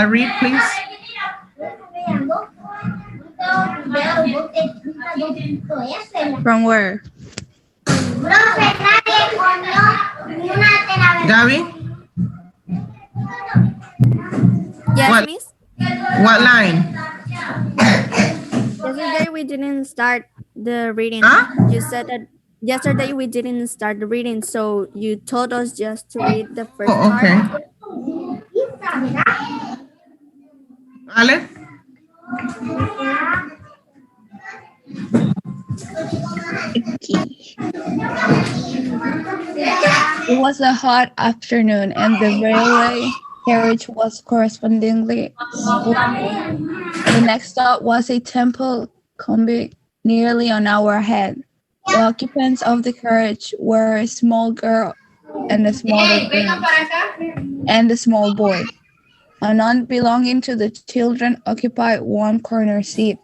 Read, please. From where? Gabby, Yes, what miss. what line? Yesterday we didn't start the reading. Huh? You said that yesterday we didn't start the reading, so you told us just to read the first Oh, part. okay. Ale? Key. It was a hot afternoon, and the railway carriage was correspondingly full. The next stop was a temple combi nearly on our head. The occupants of the carriage were a small girl and a smaller girl and a small boy. A nun belonging to the children occupied one corner seat,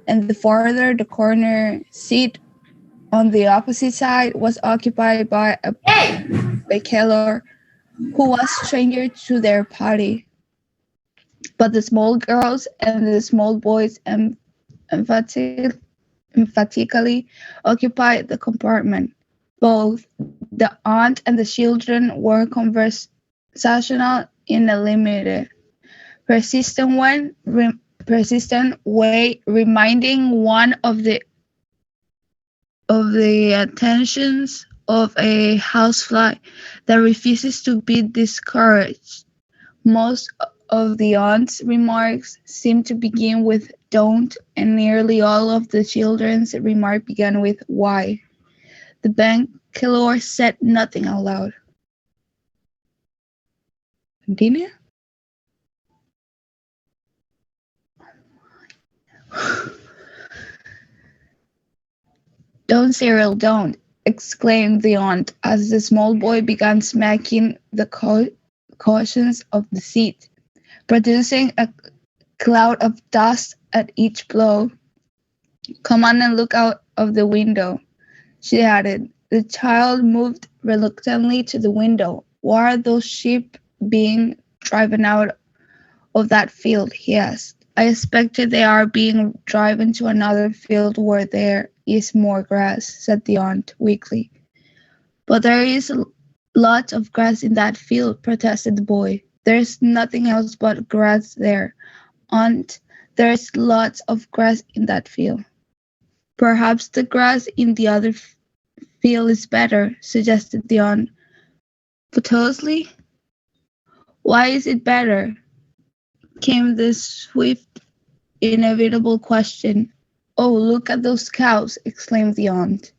and the farther the corner seat on the opposite side was occupied by a bachelor who was stranger to their party. But the small girls and the small boys emphatically occupied the compartment. Both the aunt and the children were conversational in a limited, persistent way, reminding one of the attentions of a housefly that refuses to be discouraged. Most of the aunt's remarks seemed to begin with don't, and nearly all of the children's remarks began with why. The banquelor said nothing aloud. Continue? Don't, Cyril, don't, exclaimed the aunt as the small boy began smacking the cushions of the seat, producing a cloud of dust at each blow. Come on and look out of the window, she added. The child moved reluctantly to the window. Why are those sheep being driven out of that field? He asked. I expected they are being driven to another field where there is more grass, said the aunt weakly. But there is lots of grass in that field, protested the boy. There's nothing else but grass there. Aunt, there's lots of grass in that field. Perhaps the grass in the other field is better, suggested the aunt piteously. Why is it better? Came the swift, inevitable question. Oh, look at those cows, exclaimed the aunt.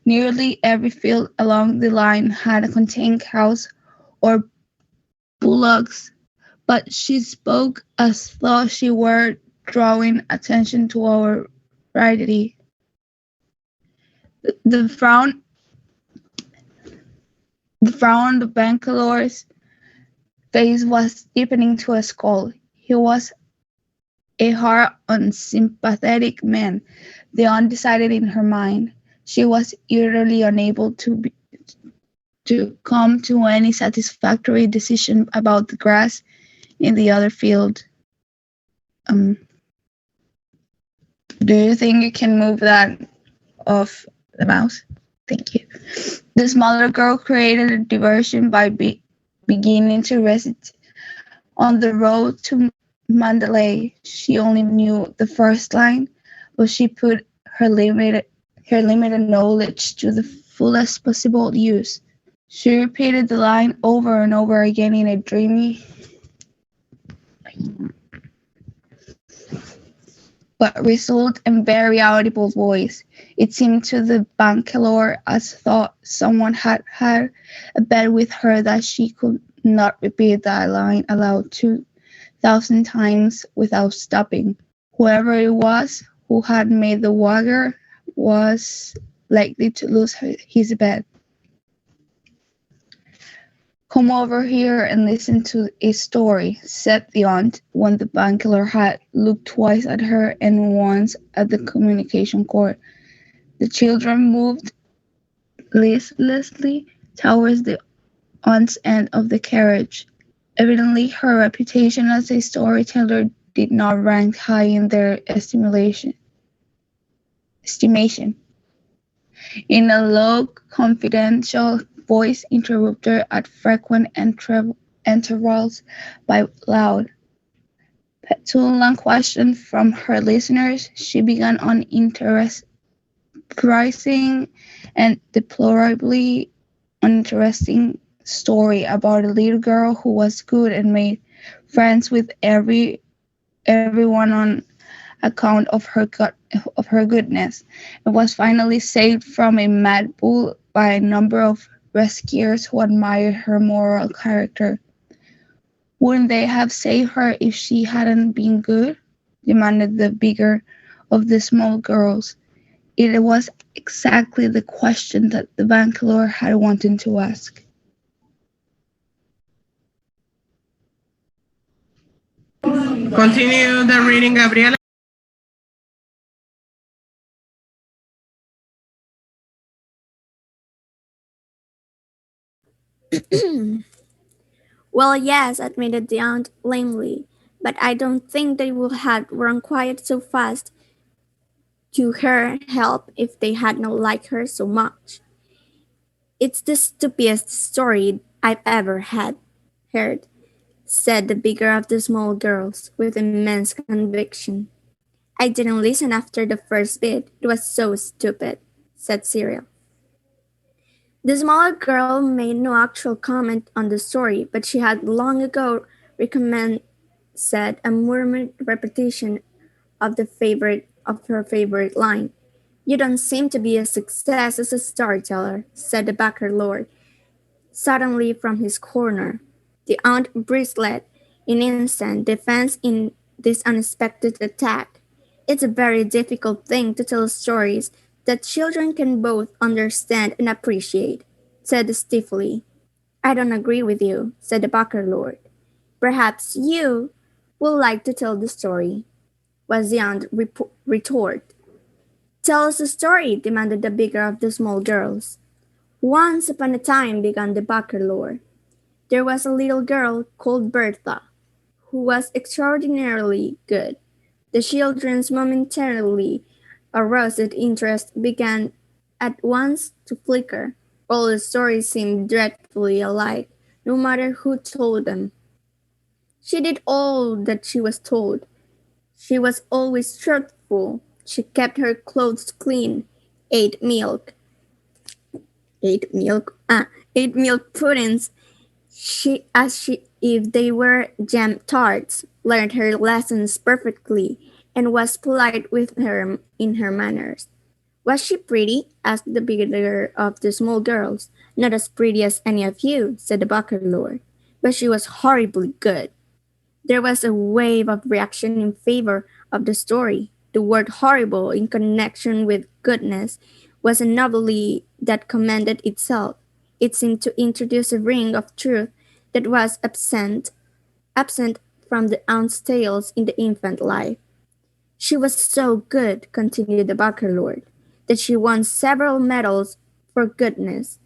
Nearly every field along the line had contained cows or bullocks, but she spoke as though she were drawing attention to our variety. The frown on the banquelor's face was deepening to a scowl. He was a hard, unsympathetic man, the aunt decided in her mind. She was utterly unable to come to any satisfactory decision about the grass in the other field. Do you think you can move that off the mouse? Thank you. The smaller girl created a diversion by beginning to recite on the road to Mandalay. She only knew the first line, but she put her limited knowledge to the fullest possible use. She repeated the line over and over again in a dreamy but resolute and very audible voice. It seemed to the banquelor as though someone had had a bet with her that she could not repeat that line aloud 2,000 times without stopping. Whoever it was who had made the wager was likely to lose his bet. Come over here and listen to a story, said the aunt, when the banquelor had looked twice at her and once at the communication cord. The children moved listlessly towards the aunt's end of the carriage. Evidently, her reputation as a storyteller did not rank high in their estimation. In a low, confidential voice interrupted at frequent intervals by loud, petulant questions from her listeners, she began an surprising and deplorably uninteresting story about a little girl who was good and made friends with everyone on account of her goodness, and was finally saved from a mad bull by a number of rescuers who admired her moral character. Wouldn't they have saved her if she hadn't been good? Demanded the bigger of the small girls. It was exactly the question that the banker had wanted to ask. Continue the reading, Gabriela. Well, yes, admitted the aunt lamely, but I don't think they would have run quiet so fast to her help if they had not liked her so much. It's the stupidest story I've ever had heard, said the bigger of the small girls with immense conviction. I didn't listen after the first bit. It was so stupid, said Cyril. The smaller girl made no actual comment on the story, but she had long ago recommended said a murmured repetition of her favorite line. You don't seem to be a success as a storyteller, said the backer lord, suddenly from his corner. The aunt bristled in instant defense in this unexpected attack. It's a very difficult thing to tell stories that children can both understand and appreciate, said stiffly. I don't agree with you, said the backer lord. Perhaps you would like to tell the story, was the aunt retort. Tell us a story, demanded the bigger of the small girls. Once upon a time, began the backer lord, there was a little girl called Bertha, who was extraordinarily good. The children's momentarily aroused interest began at once to flicker. All the stories seemed dreadfully alike, no matter who told them. She did all that she was told. She was always truthful. She kept her clothes clean, ate milk, ate milk, ate milk puddings she if they were jam tarts, learned her lessons perfectly, and was polite with her in her manners. Was she pretty? Asked the bigger of the small girls. Not as pretty as any of you, said the Bucker lord, but she was horribly good. There was a wave of reaction in favor of the story. The word horrible in connection with goodness was a novelty that commended itself. It seemed to introduce a ring of truth that was absent from the aunt's tales in the infant life. She was so good, continued the Barker lord, that she won several medals for goodness,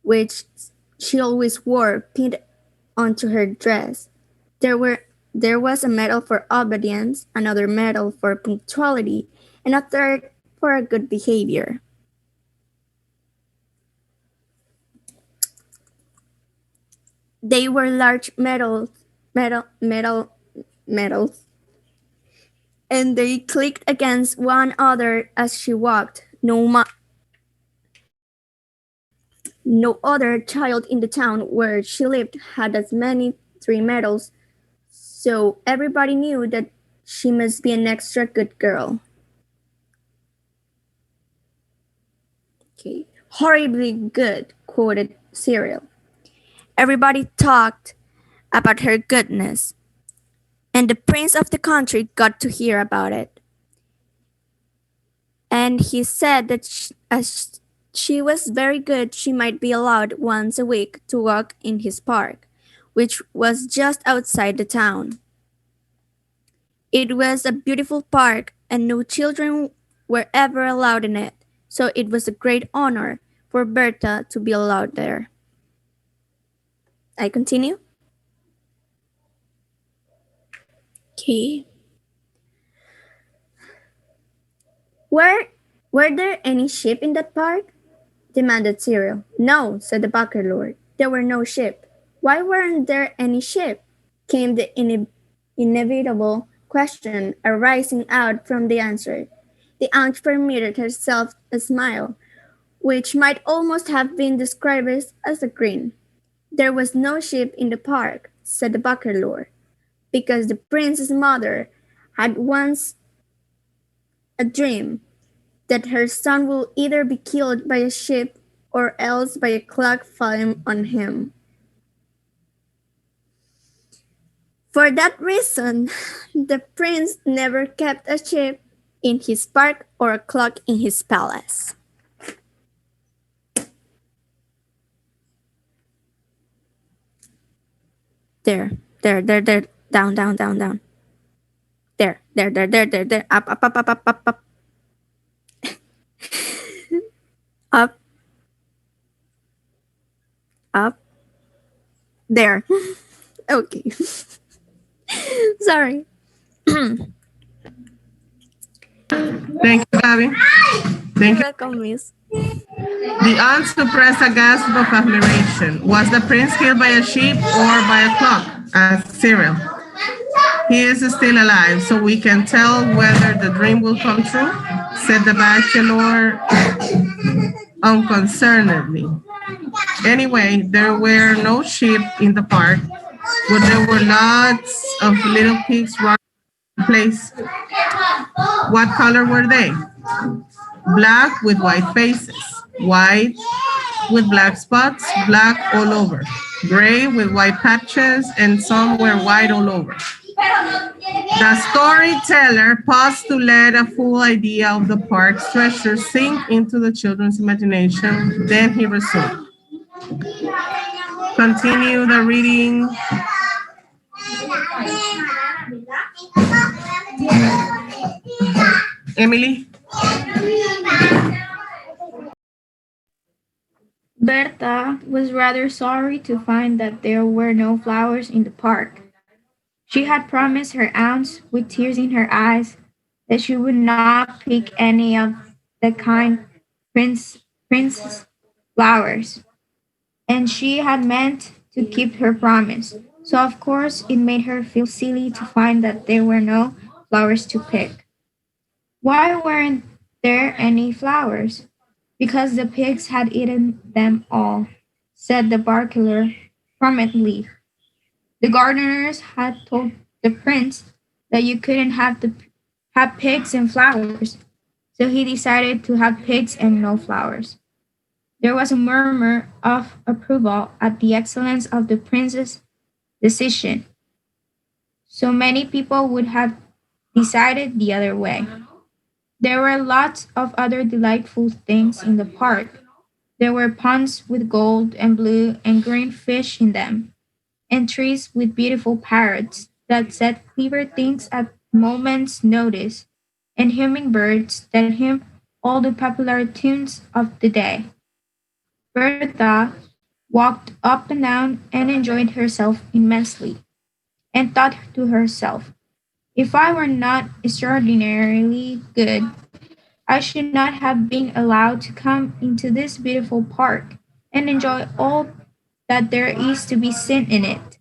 which she always wore pinned onto her dress. There were there was a medal for obedience, another medal for punctuality, and a third for a good behavior. They were large medals, and they clicked against one another as she walked. No other child in the town where she lived had as many three medals, so everybody knew that she must be an extra good girl. Okay. Horribly good, quoted Cyril. Everybody talked about her goodness, and the prince of the country got to hear about it. And he said that as she was very good, she might be allowed once a week to walk in his park, which was just outside the town. It was a beautiful park, and no children were ever allowed in it, so it was a great honor for Bertha to be allowed there. I continue. he. Were there any sheep in that park? Demanded Cyril. No, said the Bucker Lord. There were no sheep. Why weren't there any sheep? Came the inevitable question arising out from the answer. The aunt permitted herself a smile, which might almost have been described as a grin. There was no sheep in the park, said the Bucker Lord, because the prince's mother had once a dream that her son will either be killed by a sheep or else by a clock falling on him. For that reason, the prince never kept a sheep in his park or a clock in his palace. There, down, down. There, up, up. Up. Up. There. Okay. Sorry. Thank you, Gabby. Thank you. Welcome, miss. The aunt suppressed a gasp of admiration. Was the prince killed by a sheep or by a clock? Asked Cyril. He is still alive, so we can tell whether the dream will come true, said the bachelor unconcernedly. Anyway, there were no sheep in the park, but there were lots of little pigs running in place. What color were they? Black with white faces, white with black spots, black all over, gray with white patches, and some were white all over. The storyteller paused to let a full idea of the park's treasure sink into the children's imagination. Then he resumed. Continue the reading. Emily? Berta was rather sorry to find that there were no flowers in the park. She had promised her aunts, with tears in her eyes, that she would not pick any of the kind princess flowers, and she had meant to keep her promise. So of course it made her feel silly to find that there were no flowers to pick. Why weren't there any flowers? Because the pigs had eaten them all, said the barkeeper promptly. The gardeners had told the prince that you couldn't have pigs and flowers, so he decided to have pigs and no flowers. There was a murmur of approval at the excellence of the prince's decision. So many people would have decided the other way. There were lots of other delightful things in the park. There were ponds with gold and blue and green fish in them, and trees with beautiful parrots that said clever things at moment's notice, and hummingbirds that hummed all the popular tunes of the day. Bertha walked up and down and enjoyed herself immensely, and thought to herself, if I were not extraordinarily good, I should not have been allowed to come into this beautiful park and enjoy all that there is to be seen in it.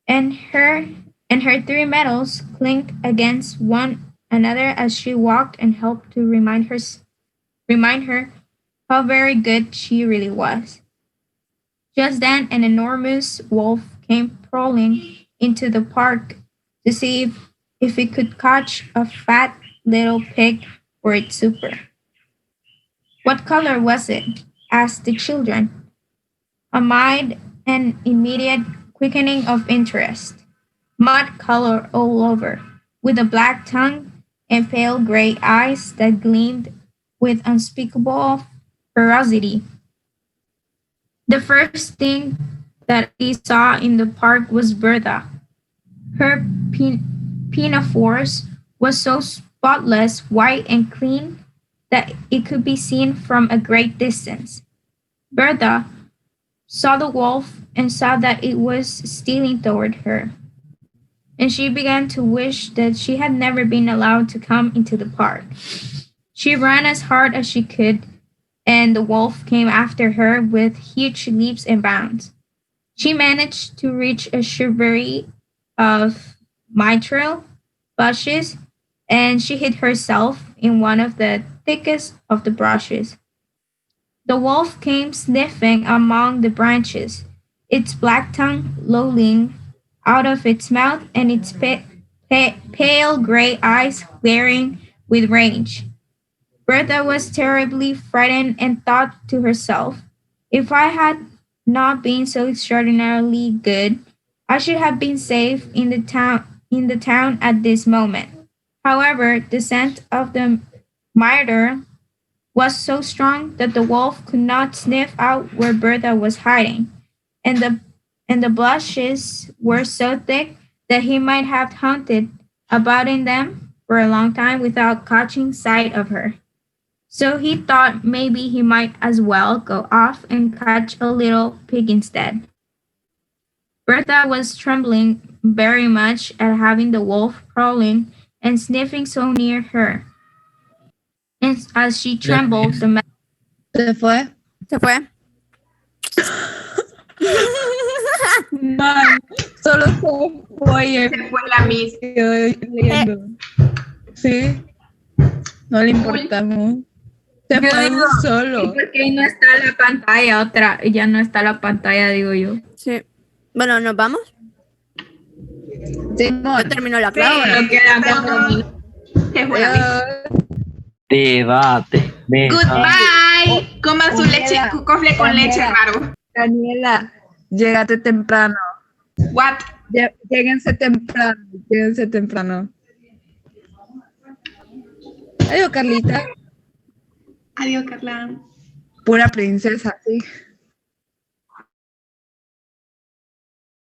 And her three medals clinked against one another as she walked and helped to remind her how very good she really was. Just then an enormous wolf came prowling into the park to see if it could catch a fat little pig for its supper. What color was it? Asked the children, amid an immediate quickening of interest. Mud color all over, with a black tongue and pale gray eyes that gleamed with unspeakable ferocity. The first thing that he saw in the park was Bertha. Her pinafores was so spotless, white, and clean that it could be seen from a great distance. Bertha saw the wolf and saw that it was stealing toward her. and she began to wish that she had never been allowed to come into the park. She ran as hard as she could, and the wolf came after her with huge leaps and bounds. She managed to reach a shrubbery of myrtle bushes, and she hid herself in one of the thickest of the bushes. The wolf came sniffing among the branches, its black tongue lolling out of its mouth and its pale gray eyes glaring with rage. Bertha was terribly frightened and thought to herself, if I had not been so extraordinarily good, I should have been safe in the town at this moment. However, the scent of the murder was so strong that the wolf could not sniff out where Bertha was hiding, and the blushes were so thick that he might have hunted about in them for a long time without catching sight of her. So he thought maybe he might as well go off and catch a little pig instead. Bertha was trembling very much at having the wolf prowling and sniffing so near her. And as she trembled, the ¿Se fue? Se fue. Man, solo se fue. Se fue la Miss. Quedó leyendo. Sí, no le importamos. Se Yo fue digo, solo. ¿y por qué no está la pantalla otra? Ya no está la pantalla, digo yo. Sí. Bueno, ¿nos vamos? Simón. Yo termino la Sí, clave. Lo quedan pero 4 minutos. se fue la Miss. Debate. Goodbye. Coma su leche, cofle con leche raro. Daniela, llégate temprano. What? Lléguense temprano. Adiós, Carlita. Adiós, Carla. Pura princesa, sí.